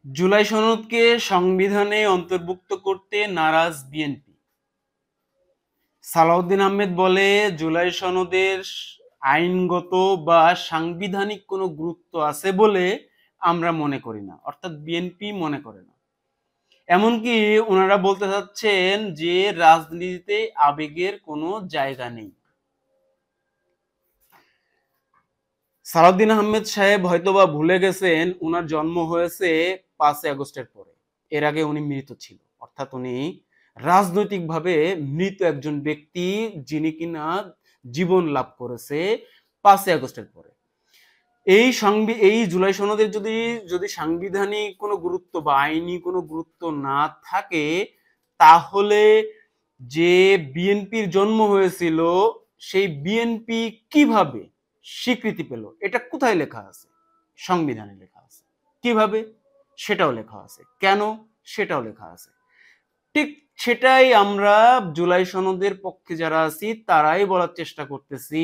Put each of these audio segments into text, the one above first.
জুলাই সনদকে সংবিধানে অন্তর্ভুক্ত করতে নারাজ বিএনপি। সালাউদ্দিন আহমেদ বলে, জুলাই সনদের আইনগত বা সাংবিধানিক কোনো গুরুত্ব আছে বলে আমরা মনে করি না, অর্থাৎ বিএনপি মনে করে না। এমনকি ওনারা বলতে চাচ্ছেন যে রাজনীতিতে আবেগের কোনো জায়গা নেই। সালাউদ্দিন আহমেদ সাহেব হয়তোবা ভুলে গেছেন উনার জন্ম হয়েছে 5 আগস্টের পরে। এর আগে উনি মৃত ছিল, অর্থাৎ উনি রাজনৈতিকভাবে মৃত একজন ব্যক্তি, যিনি কিনা জীবন লাভ করেছে 5 আগস্টের পরে। এই জুলাই সনদের যদি যদি সাংবিধানিক কোনো গুরুত্ব বা আইনি কোনো গুরুত্ব না থাকে, তাহলে যে বিএনপির জন্ম হয়েছিল সেই বিএনপি কিভাবে স্বীকৃতি পেল, এটা কোথায় লেখা আছে? সংবিধানে লেখা আছে। কিভাবে? সেটাও লেখা আছে। কেন? সেটাও লেখা আছে। ঠিক সেটাই আমরা জুলাই সনদের পক্ষে যারা আছি তারাই বলার চেষ্টা করতেছি।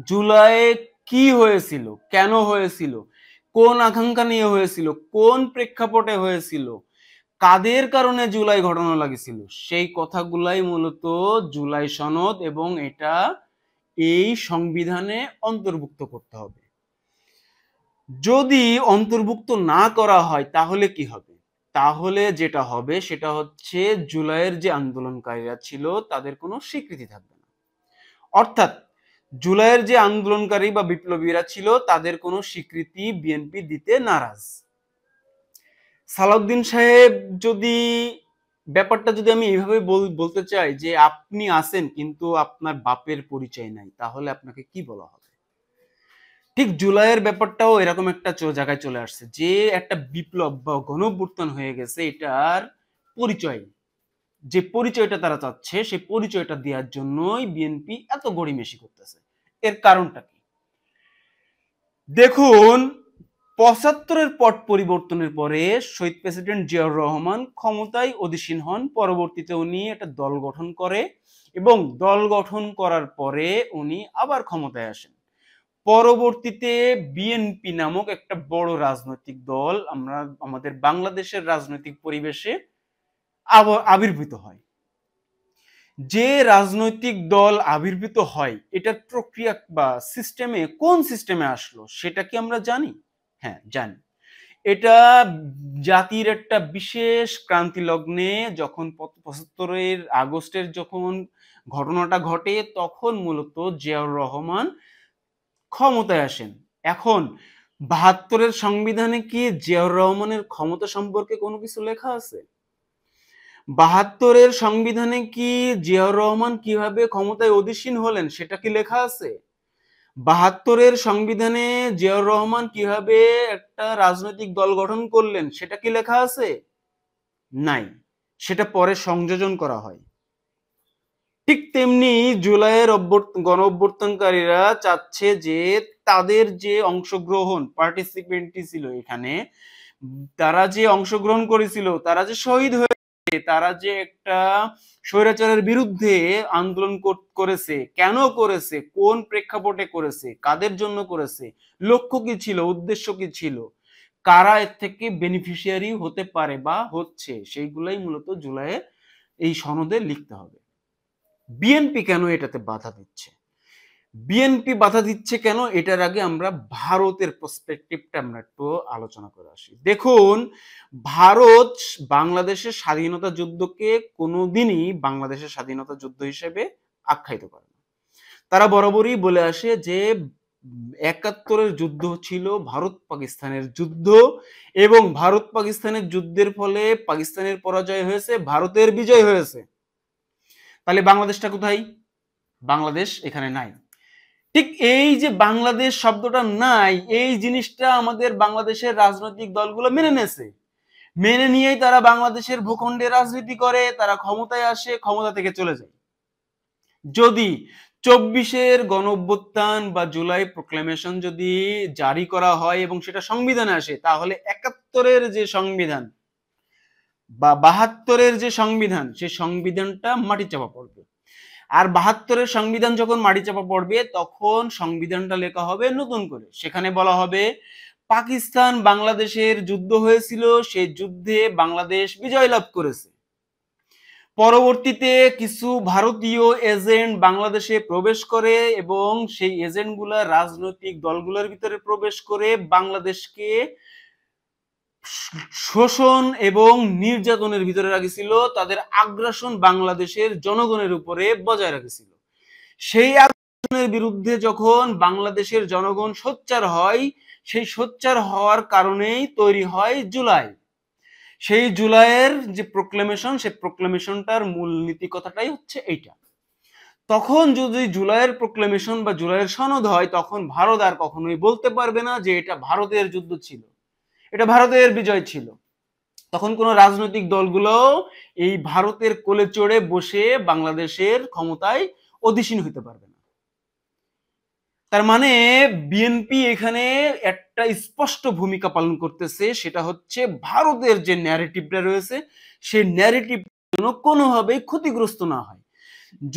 জুলাই কি হয়েছিল, কেন হয়েছিল, কোন আকাঙ্ক্ষা নিয়ে হয়েছিল, কোন প্রেক্ষাপটে হয়েছিল, কাদের কারণে জুলাই ঘটনা লাগেছিল, সেই কথাগুলাই মূলত জুলাই সনদ এবং এটা এই সংবিধানে অন্তর্ভুক্ত করতে হবে। যদি অন্তর্ভুক্ত না করা হয় তাহলে কি হবে? তাহলে যেটা হবে সেটা হচ্ছে জুলাইয়ের যে আন্দোলনকারীরা ছিল তাদের কোনো স্বীকৃতি থাকবে না। অর্থাৎ জুলাইয়ের যে আন্দোলনকারী বা বিপ্লবীরা ছিল তাদের কোনো স্বীকৃতি বিএনপি দিতে নারাজ। সালাউদ্দিন সাহেব যদি ব্যাপারটা যদি আমি এইভাবে বলতে চাই যে আপনি আছেন কিন্তু আপনার বাপের পরিচয় নাই, তাহলে আপনাকে কি বলা হবে? ঠিক জুলাইয়ের ব্যাপারটাও এরকম একটা জায়গায় চলে আসছে যে একটা বিপ্লব বা গণঅভ্যুত্থান হয়ে গেছে, এটার পরিচয়, যে পরিচয়টা তারা চাচ্ছে সেই পরিচয়টা দেওয়ার জন্যই বিএনপি এত গড়িমেশি করতেছে। এর কারণটা কি? দেখুন, ৭৫-এর পট পরিবর্তনের পরে শহীদ প্রেসিডেন্ট জিয়াউর রহমান ক্ষমতায় অধিষ্ঠিত হন। পরবর্তীতে উনি একটা দল গঠন করে এবং দল গঠন করার পরে উনি আবার ক্ষমতায় আসেন। পরবর্তীতে বিএনপি নামক একটা বড় রাজনৈতিক দল আমরা আমাদের বাংলাদেশের রাজনৈতিক পরিবেশে আবির্ভূত হয়। যে রাজনৈতিক দল আবির্ভূত হয় এটার প্রক্রিয়া বা সিস্টেমে, কোন সিস্টেমে আসলো সেটা কি আমরা জানি? হ্যাঁ, জানি। এটা জাতির একটা বিশেষ ক্রান্তি লগ্নে, যখন ৭৫-এর আগস্টের যখন ঘটনাটা ঘটে তখন মূলত জিয়াউর রহমান ক্ষমতায় আসেন। এখন ৭২-এর সংবিধানে কি জিয়াউর রহমানের ক্ষমতা সম্পর্কে কোনো কিছু লেখা আছে? ৭২-এর সংবিধানে কি জিয়াউর রহমান কিভাবে ক্ষমতায় অধিষ্ঠিত হলেন সেটা কি লেখা আছে? ৭২-এর সংবিধানে জিয়াউর রহমান কিভাবে একটা রাজনৈতিক দল গঠন করলেন সেটা কি লেখা আছে? নাই। সেটা পরে সংযোজন করা হয়। ঠিক তেমনি জুলাইয়ের গণ অভ্যুত্থানকারীরা চাচ্ছে যে তাদের যে অংশগ্রহণ, পার্টিসিপেন্টই ছিল এখানে, তারা যে অংশগ্রহণ করেছিল, তারা যে শহীদ হয়েছে, তারা যে একটা স্বৈরাচারের বিরুদ্ধে আন্দোলন করেছে, কেন করেছে, কোন প্রেক্ষাপটে করেছে, কাদের জন্য করেছে, লক্ষ্য কি ছিল, উদ্দেশ্য কি ছিল, কারা এর থেকে বেনিফিশিয়ারি হতে পারে বা হচ্ছে, সেইগুলাই মূলত জুলাইয়ে এই সনদে লিখতে হবে। বিএনপি কেন এটাতে বাধা দিচ্ছে? বিএনপি বাধা দিচ্ছে কেন, এটার আগে আমরা ভারতের পার্সপেক্টিভটা আমরা একটু আলোচনা করে আসি। দেখুন, ভারত বাংলাদেশের স্বাধীনতা যুদ্ধকে কোনোদিনই বাংলাদেশের স্বাধীনতা যুদ্ধ হিসেবে আখ্যায়িত করে না। তারা বরাবরই বলে আসে যে ৭১-এর যুদ্ধ ছিল ভারত পাকিস্তানের যুদ্ধ এবং ভারত পাকিস্তানের যুদ্ধের ফলে পাকিস্তানের পরাজয় হয়েছে, ভারতের বিজয় হয়েছে। তাহলে বাংলাদেশটা কোথায়? বাংলাদেশ এখানে নাই। ঠিক এই যে বাংলাদেশ শব্দটা নাই, এই জিনিসটা আমাদের বাংলাদেশের রাজনৈতিক দলগুলো মেনে নেছে। মেনে নিয়েই তারা বাংলাদেশের ভূখণ্ডে রাজনীতি করে, তারা ক্ষমতায় আসে, ক্ষমতা থেকে চলে যায়। যদি ২৪-এর গণঅভ্যুত্থান বা জুলাই প্রোক্লেমেশন যদি জারি করা হয় এবং সেটা সংবিধানে আসে, তাহলে ৭১-এর যে সংবিধান বা ৭২-এর যে সংবিধান, সেই সংবিধানটা মাটি চাপা পড়বে। আর ৭২-এর সংবিধান যখন মাটি চাপা পড়বে তখন সংবিধানটা লেখা হবে নতুন করে। সেখানে বলা হবে পাকিস্তান বাংলাদেশের যুদ্ধ হয়েছিল, সেই যুদ্ধে বাংলাদেশ বিজয় লাভ করেছে। পরবর্তীতে কিছু ভারতীয় এজেন্ট বাংলাদেশে প্রবেশ করে এবং সেই এজেন্টগুলা রাজনৈতিক দলগুলোর ভিতরে প্রবেশ করে বাংলাদেশকে শোষণ এবং নির্যাতনের ভিতরে রাখছিল, তাদের আগ্রাসন বাংলাদেশের জনগণের উপরে বজায় রাখছিল। সেই আগ্রাসনের বিরুদ্ধে যখন বাংলাদেশের জনগণ সোচ্চার হয়, সেই সোচ্চার হওয়ার কারণেই তৈরি হয় জুলাই। সেই জুলাইয়ের যে প্রোক্লেমেশন, সেই প্রোক্লেমেশনটার মূল নীতি কথাটাই হচ্ছে এইটা। তখন যদি জুলাইয়ের প্রোক্লেমেশন বা জুলাইয়ের সনদ হয়, তখন ভারত আর কখনোই বলতে পারবে না যে এটা ভারতের যুদ্ধ ছিল, এটা ভারতের বিজয় ছিল। তখন কোন রাজনৈতিক দলগুলো এই ভারতের কোলে চড়ে বসে বাংলাদেশের ক্ষমতায় অধীসীন হইতে পারবে না। তার মানে বিএনপি এখানে একটা স্পষ্ট ভূমিকা পালন করতেছে, সেটা হচ্ছে ভারতের যে ন্যারেটিভটা রয়েছে সেই ন্যারেটিভ যেন কোনোভাবেই ক্ষতিগ্রস্ত না হয়।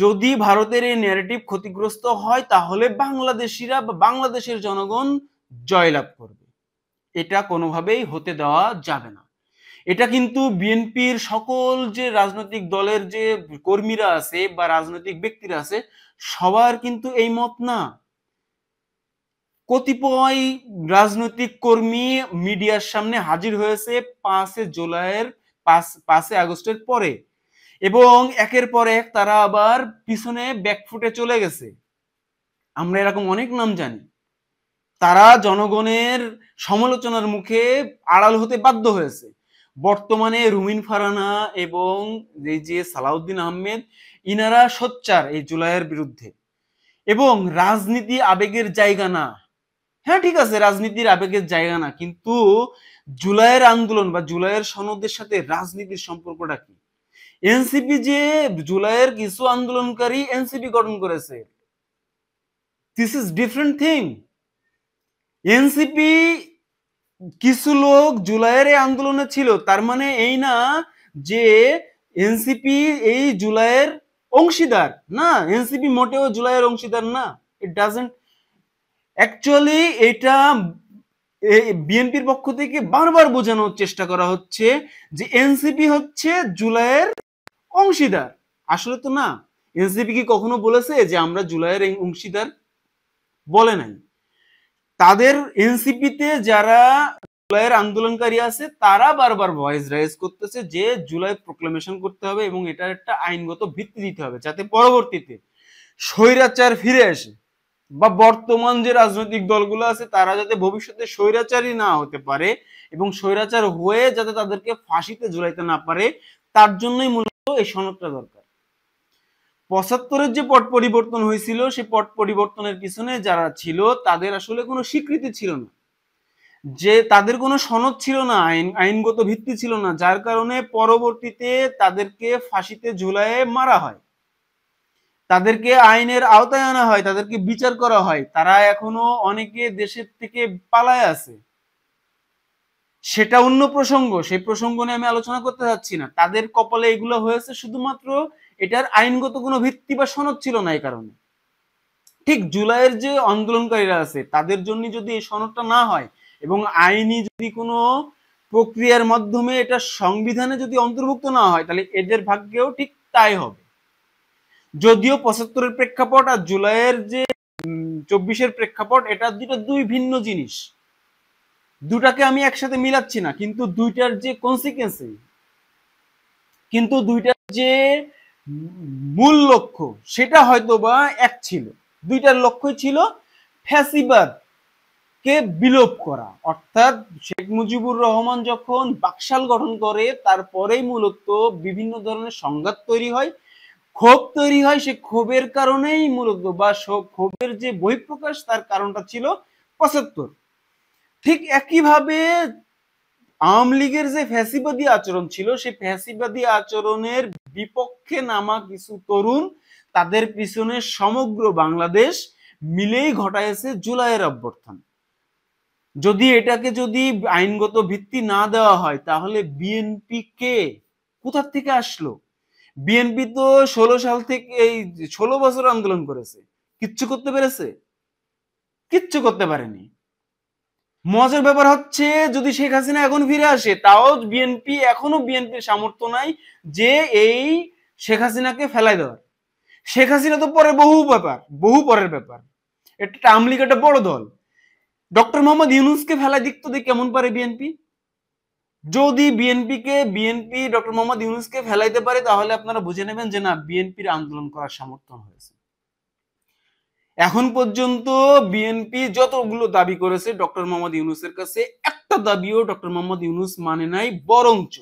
যদি ভারতের এই ন্যারেটিভ ক্ষতিগ্রস্ত হয়, তাহলে বাংলাদেশিরা বা বাংলাদেশের জনগণ জয়লাভ করবে। এটা কোনোভাবেই হতে দেওয়া যাবে না। এটা কিন্তু বিএনপির সকল যে রাজনৈতিক দলের যে কর্মীরা আছে বা রাজনৈতিক ব্যক্তিরা আছে, সবার কিন্তু এই মত না। কতিপয় রাজনৈতিক কর্মী মিডিয়ার সামনে হাজির হয়েছে 5 আগস্টের পরে, এবং একের পর এক তারা আবার পিছনে ব্যাকফুটে চলে গেছে। আমরা এরকম অনেক নাম জানি। তারা জনগণের সমালোচনার মুখে আড়াল হতে বাধ্য হয়েছে। বর্তমানে রুমিন ফারহানা এবং এই যে সালাউদ্দিন আহমেদ, ইনারা সোচ্চার এই জুলাইয়ের বিরুদ্ধে। এবং রাজনীতি আবেগের জায়গা না। হ্যাঁ, ঠিক আছে, রাজনীতির আবেগের জায়গা না, কিন্তু জুলাইয়ের আন্দোলন বা জুলাইয়ের সনদের সাথে রাজনীতির সম্পর্কটা কি? এনসিপি যে জুলাইয়ের কিছু আন্দোলনকারী এনসিপি গঠন করেছে, this is different thing. NCP কিছু লোক জুলাইয়ের আন্দোলনে ছিল, তার মানে এই না যে এনসিপি এই জুলাইয়ের অংশীদার না। এনসিপি মোটেও জুলাইয়ের অংশীদার না। ইট ডাজন্ট অ্যাকচুয়ালি, এটা বিএনপির পক্ষ থেকে বারবার বোঝানোর চেষ্টা করা হচ্ছে যে এনসিপি হচ্ছে জুলাইয়ের অংশীদার। আসলে তো না। এনসিপি কি কখনো বলেছে যে আমরা জুলাইয়ের অংশীদার? বলে নাই। তাদের এনসিপিতে যারা জুলাইয়ের আন্দোলনকারী আছে, তারা বারবার ভয়েস রাইজ করতেছে যে জুলাই প্রোক্লেমেশন করতে হবে এবং এটার একটা আইনগত ভিত্তি দিতে হবে, যাতে পরবর্তীতে স্বৈরাচার ফিরে আসে, বা বর্তমান যে রাজনৈতিক দলগুলো আছে তারা যাতে ভবিষ্যতে স্বৈরাচারী না হতে পারে এবং স্বৈরাচার হয়ে যাতে তাদেরকে ফাঁসিতে ঝুলাইতে না পারে, তার জন্যই মূলত এই সনদটা দরকার। 75-এর যে পট পরিবর্তন হয়েছিল, সেই পট পরিবর্তনের পিছনে যারা ছিল তাদের আসলে কোনো স্বীকৃতি ছিল না, যে তাদের কোনো সনদ ছিল না, আইনগত ভিত্তি ছিল না, যার কারণে পরবর্তীতে তাদেরকে ফাঁসিতে ঝুলায়ে মারা হয়, তাদেরকে আইনের আওতায় আনা হয়, তাদেরকে বিচার করা হয়। তারা এখনো অনেকে দেশের থেকে পালায় আছে, সেটা অন্য প্রসঙ্গ, সেই প্রসঙ্গ নিয়ে আমি আলোচনা করতে যাচ্ছি না। তাদের কপালে এগুলো হয়েছে শুধুমাত্র এটার আইনগত কোনো ভিত্তি বা সনদ ছিল না, এই কারণে। ঠিক জুলাইয়ের যে আন্দোলনকারীরা আছে তাদের জন্য যদি এই সনদটা না হয় এবং আইনি যদি কোনো প্রক্রিয়ার মাধ্যমে এটা সংবিধানে যদি অন্তর্ভুক্ত না হয়, তাহলে এদের ভাগ্যেও ঠিক তাই হবে। যদিও 75-এর প্রেক্ষাপট আর জুলাইয়ের যে 24-এর প্রেক্ষাপট, এটা দুই ভিন্ন জিনিস, দুটাকে আমি একসাথে মিলাচ্ছি না, কিন্তু দুইটার যে কনসিকুয়েন্স, কিন্তু দুইটার যে মূল লক্ষ্য সেটা হয়তো বা এক ছিল। দুইটার লক্ষ্যই ছিল ফ্যাসিবাদ কে বিলোপ করা। অর্থাৎ শেখ মুজিবুর রহমান যখন বাকশাল গঠন করে, তারপরেই মূলত বিভিন্ন ধরনের সংঘাত তৈরি হয়, ক্ষোভ তৈরি হয়। সে ক্ষোভের কারণেই মূলত বা ক্ষোভের যে বহিঃপ্রকাশ, তার কারণটা ছিল 75। ঠিক একইভাবে আওয়ামী লীগের যে ফ্যাসিবাদী আচরণ ছিল, সেই ফ্যাসিবাদী আচরণের বিপক্ষে নামা কিছু তরুণ, তাদের পিছনে সমগ্র বাংলাদেশ মিলেই ঘটাইছে জুলাইয়ের অভ্যুত্থান। যদি এটাকে যদি আইনগত ভিত্তি না দেওয়া হয়, তাহলে বিএনপি কে কোথা থেকে আসলো? বিএনপি তো 16 সাল থেকে এই 16 বছর আন্দোলন করেছে, কিচ্ছু করতে পেরেছে? কিচ্ছু করতে পারেনি। মজার ব্যাপার হচ্ছে যদি শেখ হাসিনা এখন ফিরে আসে তাও এখনো বিএনপির সামর্থ্য নাই যে এই শেখ হাসিনাকে ফেলাই দেওয়ার। শেখ হাসিনা তো পরে বহু পরের ব্যাপার। এটা আওয়ামী লীগ একটা বড় দল। ডক্টর মোহাম্মদ ইউনূসকে ফেলাই দেখতে কেমন পারে বিএনপি। যদি বিএনপি ডক্টর মোহাম্মদ ইউনূসকে ফেলাইতে পারে তাহলে আপনারা বুঝে নেবেন যে না, বিএনপির আন্দোলন করার সমর্থন হয়েছে। এখন পর্যন্ত বিএনপি যতগুলো দাবি করেছে ডক্টর মোহাম্মদ ইউনূসের কাছে, একটা দাবিও ডক্টর মোহাম্মদ ইউনূস মানে নাই, বরঞ্চ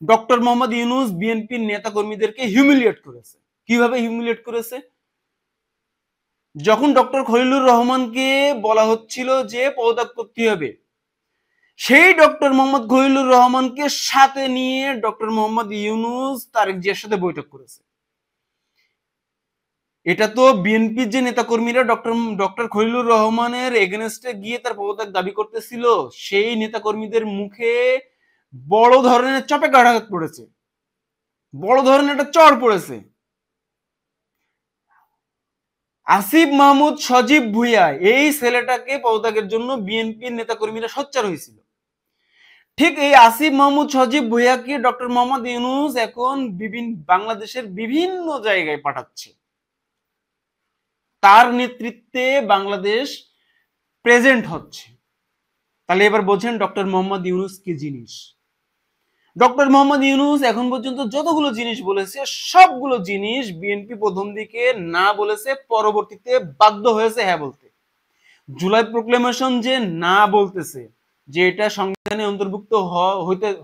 ডক্টর মোহাম্মদ ইউনূস বিএনপির নেতা কর্মীদেরকে হিউমিলিয়েট করেছে। কিভাবে হিউমিলিয়েট করেছে? যখন ডক্টর খলিলুর রহমানকে বলা হচ্ছিল যে পদত্যাগ করতে হবে, সেই ডক্টর মোহাম্মদ খলিলুর রহমানকে সাথে নিয়ে ডক্টর মোহাম্মদ ইউনূস তারেক জিয়ার সাথে বৈঠক করেছে। এটা তো বিএনপির যে নেতাকর্মীরা ডক্টর খলিলুর রহমানের এগেনস্টে গিয়ে তার পদত্যাগ দাবি করতেছিল, সেই নেতাকর্মীদের মুখে বড় ধরনের চাপে আঘাত পড়েছে, বড় ধরনের একটা চড় পড়েছে। আসিফ মাহমুদ সজীব ভুইয়া এই ছেলেটাকে পদত্যাগের জন্য বিএনপির নেতাকর্মীরা সোচ্চার হয়েছিল। ঠিক এই আসিফ মাহমুদ সজীব ভুইয়াকে ডক্টর মোহাম্মদ ইউনূস এখন বাংলাদেশের বিভিন্ন জায়গায় পাঠাচ্ছে। তার নেতৃত্বে বাংলাদেশ প্রেজেন্ট হচ্ছে। তাহলে এবার বোঝেন ডক্টর মোহাম্মদ ইউনূস কি জিনিস। ডক্টর মোহাম্মদ ইউনূস এখন পর্যন্ত যতগুলো জিনিস বলেছে সবগুলো জিনিস বিএনপি প্রথম দিকে না বলেছে, পরবর্তীতে বাধ্য হয়েছে হ্যাঁ বলতে। জুলাই প্রোক্লেমেশন যে না বলতেছে যে এটা সংবিধানে অন্তর্ভুক্ত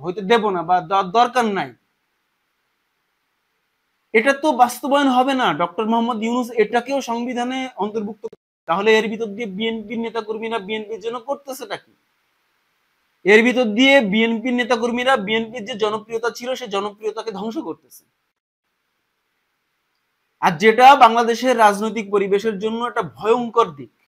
হইতে দেব না বা দরকার নাই, এটা তো বাস্তবায়ন হবে না। ডক্টর মোহাম্মদ ইউনূস এটাকেও সংবিধানে অন্তর্ভুক্ত, তাহলে এর ভিতর দিয়ে বিএনপির নেতাকর্মীরা বিএনপির জন্য করতেছেটা কি? এর ভিতর দিয়ে বিএনপির নেতাকর্মীরা বিএনপির যে জনপ্রিয়তা ছিল সেই জনপ্রিয়তাকে ধ্বংস করতেছে, আর যেটা বাংলাদেশের রাজনৈতিক পরিবেশের জন্য একটা ভয়ঙ্কর দিক।